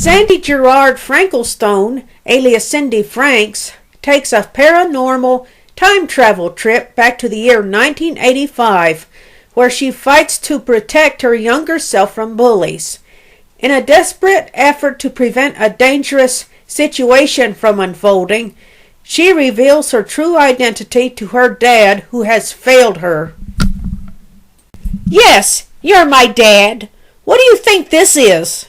Sandy Gerard Franklestone, alias Cindy Franks, takes a paranormal time travel trip back to the year 1985, where she fights to protect her younger self from bullies. In a desperate effort to prevent a dangerous situation from unfolding, she reveals her true identity to her dad, who has failed her. "Yes, you're my dad. What do you think this is?"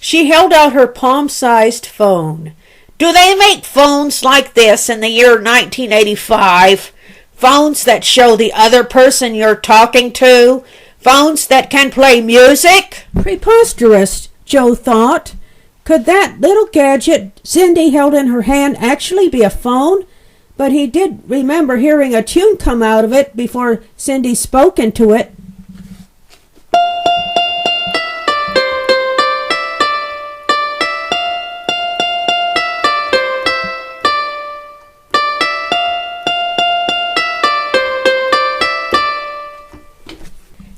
She held out her palm-sized phone. "Do they make phones like this in the year 1985? Phones that show the other person you're talking to? Phones that can play music?" Preposterous, Joe thought. Could that little gadget Cindy held in her hand actually be a phone? But he did remember hearing a tune come out of it before Cindy spoke into it.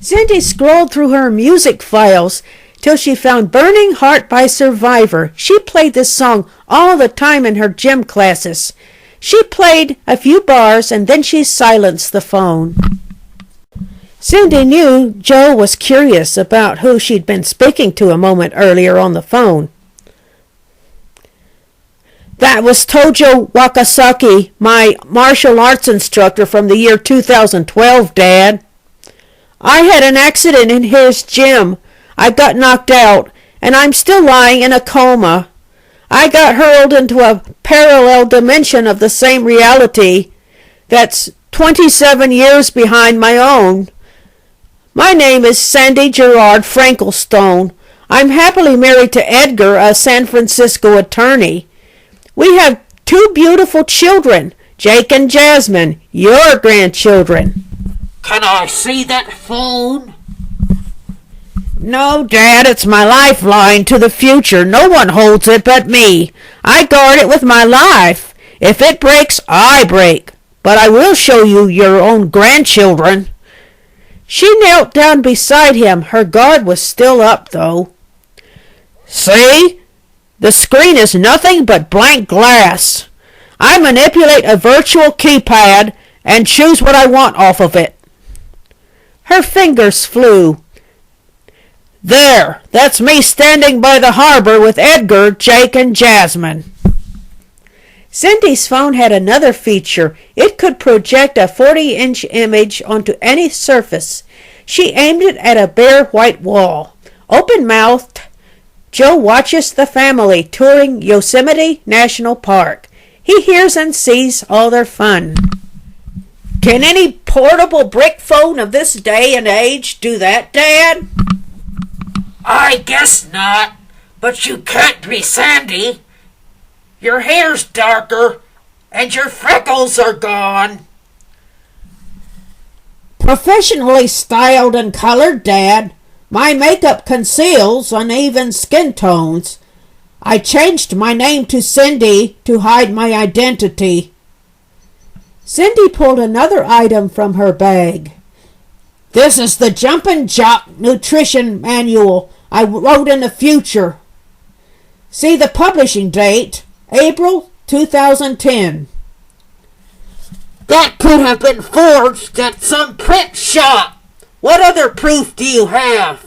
Cindy scrolled through her music files till she found Burning Heart by Survivor. She played this song all the time in her gym classes. She played a few bars and then she silenced the phone. Cindy knew Joe was curious about who she'd been speaking to a moment earlier on the phone. "That was Tojo Wakasaki, my martial arts instructor from the year 2012, Dad. I had an accident in his gym. I got knocked out, and I'm still lying in a coma. I got hurled into a parallel dimension of the same reality that's 27 years behind my own. My name is Sandy Gerard Franklestone. I'm happily married to Edgar, a San Francisco attorney. We have 2 beautiful children, Jake and Jasmine, your grandchildren." "Can I see that phone?" "No, Dad, it's my lifeline to the future. No one holds it but me. I guard it with my life. If it breaks, I break. But I will show you your own grandchildren." She knelt down beside him. Her guard was still up, though. "See? The screen is nothing but blank glass. I manipulate a virtual keypad and choose what I want off of it." Her fingers flew. "There, that's me standing by the harbor with Edgar, Jake, and Jasmine." Cindy's phone had another feature. It could project a 40-inch image onto any surface. She aimed it at a bare white wall. Open-mouthed, Joe watches the family touring Yosemite National Park. He hears and sees all their fun. "Can any portable brick phone of this day and age do that, Dad?" "I guess not, but you can't be Sandy. Your hair's darker, and your freckles are gone." "Professionally styled and colored, Dad. My makeup conceals uneven skin tones. I changed my name to Cindy to hide my identity." Cindy pulled another item from her bag. "This is the Jumpin' Jock Nutrition Manual I wrote in the future. See the publishing date, April 2010. "That could have been forged at some print shop. What other proof do you have?"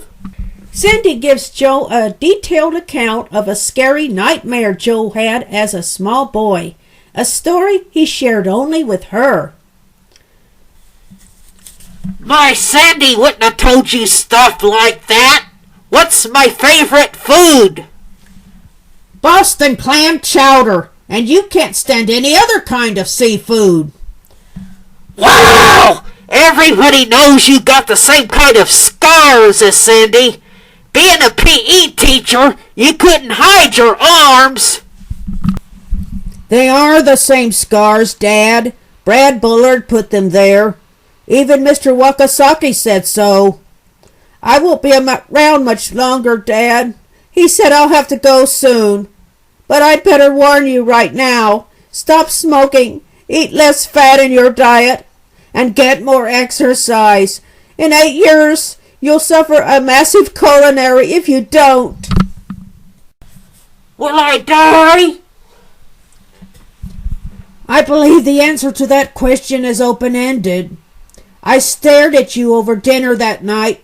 Cindy gives Joe a detailed account of a scary nightmare Joe had as a small boy, a story he shared only with her. "My Sandy wouldn't have told you stuff like that. What's my favorite food?" "Boston clam chowder, and you can't stand any other kind of seafood." "Wow! Everybody knows you got the same kind of scars as Sandy. Being a PE teacher, you couldn't hide your arms." "They are the same scars, Dad. Brad Bullard put them there. Even Mr. Wakasaki said so. I won't be around much longer, Dad. He said I'll have to go soon. But I'd better warn you right now. Stop smoking, eat less fat in your diet, and get more exercise. In 8 years, you'll suffer a massive coronary if you don't." Will I die? I believe the answer to that question is open-ended. I stared at you over dinner that night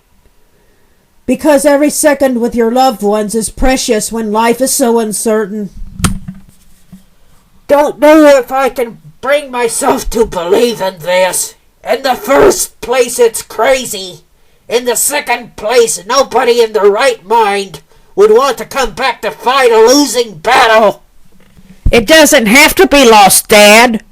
because every second with your loved ones is precious when life is so uncertain. Don't know if I can bring myself to believe in this. In the first place, it's crazy. In the second place, nobody in their right mind would want to come back to fight a losing battle. It doesn't have to be lost, Dad.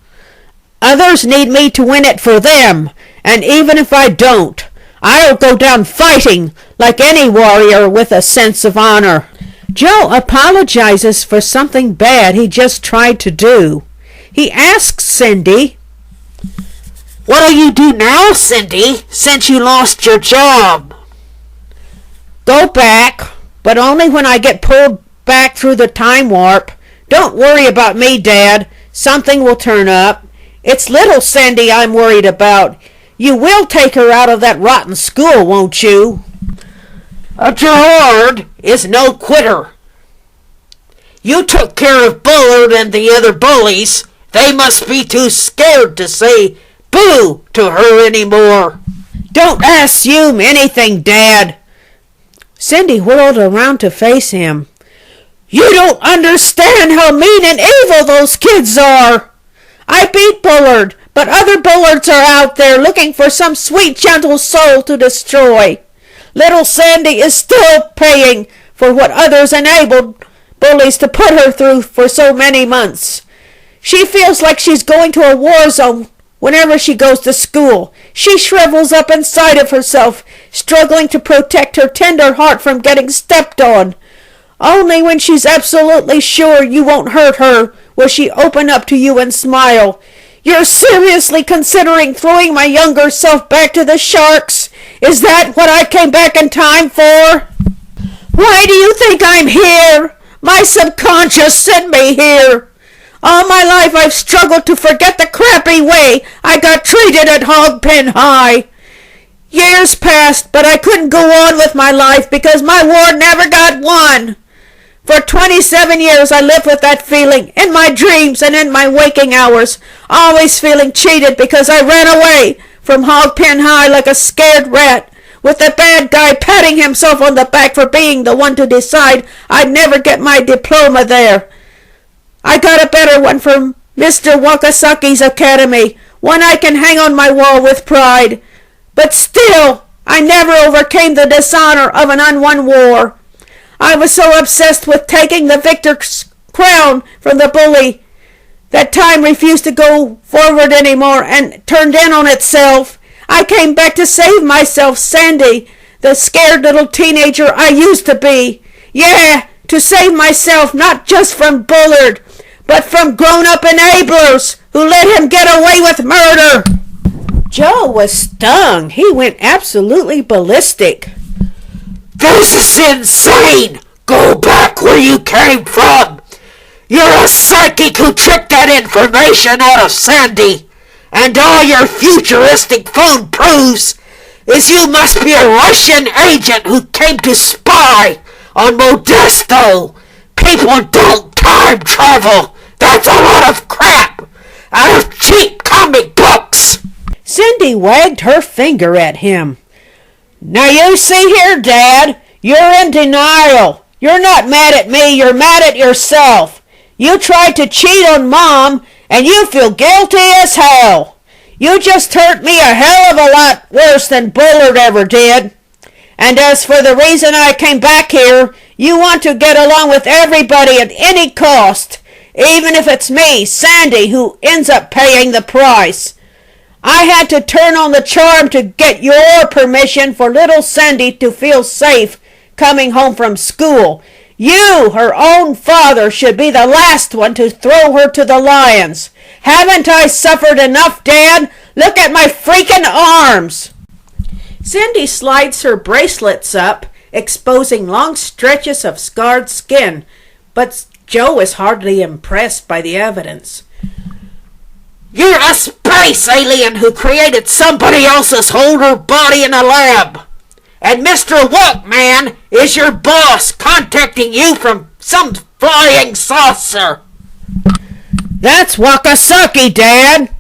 Others need me to win it for them, and even if I don't, I'll go down fighting like any warrior with a sense of honor. Joe apologizes for something bad he just tried to do. He asks Cindy, "What'll you do now, Cindy, since you lost your job?" "Go back, but only when I get pulled back through the time warp. Don't worry about me, Dad. Something will turn up. It's little Cindy I'm worried about. You will take her out of that rotten school, won't you?" "Gerard is no quitter. You took care of Bullard and the other bullies. They must be too scared to say boo to her anymore." "Don't assume anything, Dad." Cindy whirled around to face him. "You don't understand how mean and evil those kids are. I beat Bullard, but other Bullards are out there looking for some sweet, gentle soul to destroy. Little Sandy is still paying for what others enabled bullies to put her through for so many months. She feels like she's going to a war zone whenever she goes to school. She shrivels up inside of herself, struggling to protect her tender heart from getting stepped on. Only when she's absolutely sure you won't hurt her will she open up to you and smile. You're seriously considering throwing my younger self back to the sharks? Is that what I came back in time for? Why do you think I'm here? My subconscious sent me here. All my life I've struggled to forget the crappy way I got treated at Hogpen High. Years passed, but I couldn't go on with my life because my war never got won. For 27 years I lived with that feeling, in my dreams and in my waking hours, always feeling cheated because I ran away from Hogpen High like a scared rat, with the bad guy patting himself on the back for being the one to decide I'd never get my diploma there. I got a better one from Mr. Wakasaki's academy, one I can hang on my wall with pride. But still, I never overcame the dishonor of an unwon war. I was so obsessed with taking the victor's crown from the bully that time refused to go forward anymore and turned in on itself. I came back to save myself, Sandy, the scared little teenager I used to be. Yeah, to save myself not just from Bullard, but from grown-up enablers who let him get away with murder." Joe was stung. He went absolutely ballistic. "This is insane! Go back where you came from! You're a psychic who tricked that information out of Sandy, and all your futuristic phone proves is you must be a Russian agent who came to spy on Modesto. People don't time travel. That's a lot of crap out of cheap comic books." Cindy wagged her finger at him. "Now you see here, Dad, you're in denial. You're not mad at me, you're mad at yourself. You tried to cheat on Mom, and you feel guilty as hell. You just hurt me a hell of a lot worse than Bullard ever did. And as for the reason I came back here, you want to get along with everybody at any cost, even if it's me, Sandy, who ends up paying the price. I had to turn on the charm to get your permission for little Sandy to feel safe coming home from school. You, her own father, should be the last one to throw her to the lions. Haven't I suffered enough, Dad? Look at my freaking arms." Cindy slides her bracelets up, exposing long stretches of scarred skin, but Joe is hardly impressed by the evidence. "You're a space alien who created somebody else's older body in a lab. And Mr. Walkman is your boss, contacting you from some flying saucer. That's Wakasaki, Dad.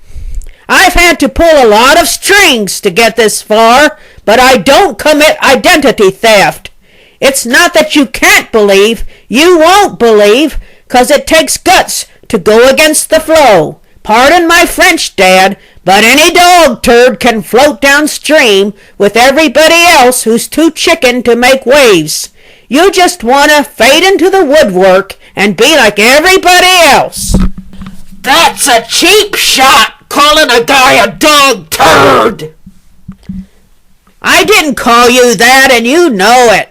I've had to pull a lot of strings to get this far, but I don't commit identity theft. It's not that you can't believe, you won't believe, 'cause it takes guts to go against the flow. Pardon my French, Dad, but any dog turd can float downstream with everybody else who's too chicken to make waves. You just want to fade into the woodwork and be like everybody else. That's a cheap shot, calling a guy a dog turd. I didn't call you that, and you know it.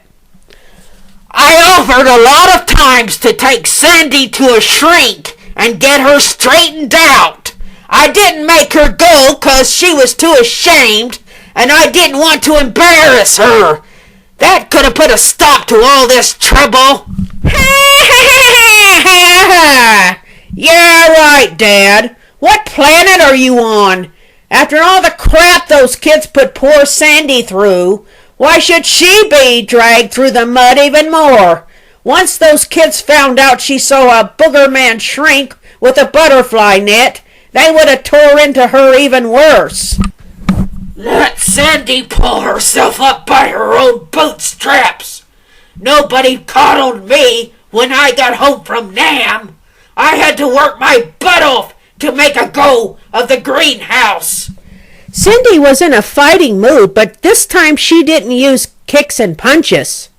I offered a lot of times to take Sandy to a shrink and get her straightened out. I didn't make her go 'cause she was too ashamed, and I didn't want to embarrass her. That could have put a stop to all this trouble. Yeah, right, Dad. What planet are you on? After all the crap those kids put poor Sandy through, why should she be dragged through the mud even more? Once those kids found out she saw a booger man shrink with a butterfly net, they would have tore into her even worse. Let Sandy pull herself up by her own bootstraps. Nobody coddled me when I got home from Nam. I had to work my butt off to make a go of the greenhouse. Cindy was in a fighting mood, but this time she didn't use kicks and punches.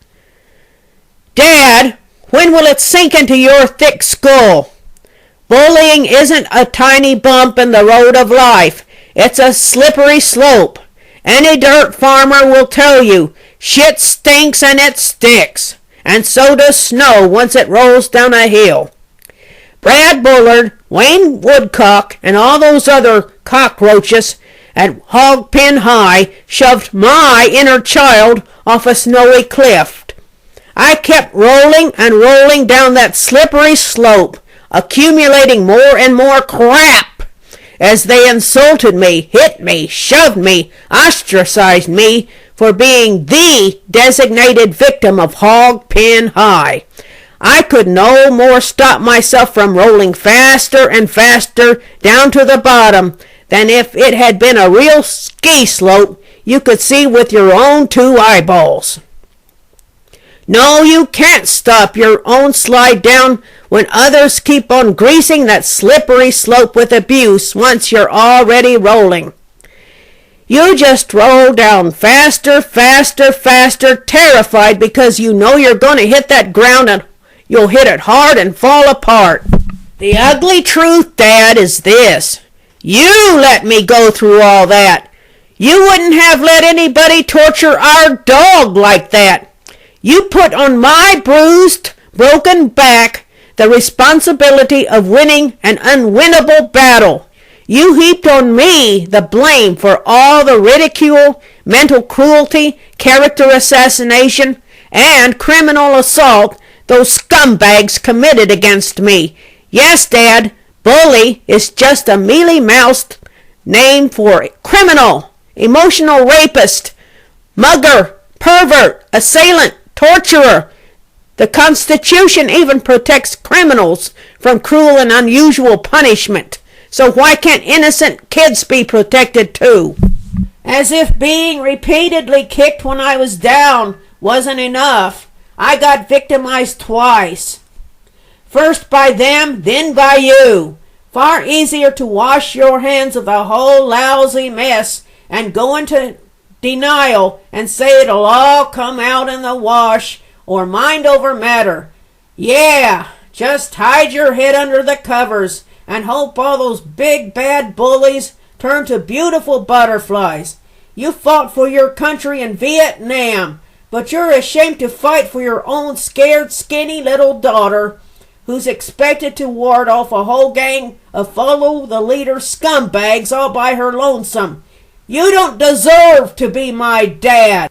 Dad, when will it sink into your thick skull? Bullying isn't a tiny bump in the road of life. It's a slippery slope. Any dirt farmer will tell you, shit stinks and it sticks. And so does snow once it rolls down a hill. Brad Bullard, Wayne Woodcock, and all those other cockroaches at Hogpen High shoved my inner child off a snowy cliff. I kept rolling and rolling down that slippery slope, accumulating more and more crap as they insulted me, hit me, shoved me, ostracized me for being the designated victim of Hogpen High. I could no more stop myself from rolling faster and faster down to the bottom than if it had been a real ski slope you could see with your own two eyeballs. No, you can't stop your own slide down when others keep on greasing that slippery slope with abuse once you're already rolling. You just roll down faster, faster, faster, terrified because you know you're going to hit that ground and you'll hit it hard and fall apart. The ugly truth, Dad, is this. You let me go through all that. You wouldn't have let anybody torture our dog like that. You put on my bruised, broken back the responsibility of winning an unwinnable battle. You heaped on me the blame for all the ridicule, mental cruelty, character assassination, and criminal assault those scumbags committed against me. Yes, Dad, bully is just a mealy-mouthed name for criminal, emotional rapist, mugger, pervert, assailant, torturer. The Constitution even protects criminals from cruel and unusual punishment. So why can't innocent kids be protected too? As if being repeatedly kicked when I was down wasn't enough, I got victimized twice. First by them, then by you. Far easier to wash your hands of the whole lousy mess and go into denial and say it'll all come out in the wash or mind over matter. Yeah, just hide your head under the covers and hope all those big bad bullies turn to beautiful butterflies. You fought for your country in Vietnam, but you're ashamed to fight for your own scared, skinny little daughter who's expected to ward off a whole gang of follow-the-leader scumbags all by her lonesome. You don't deserve to be my dad.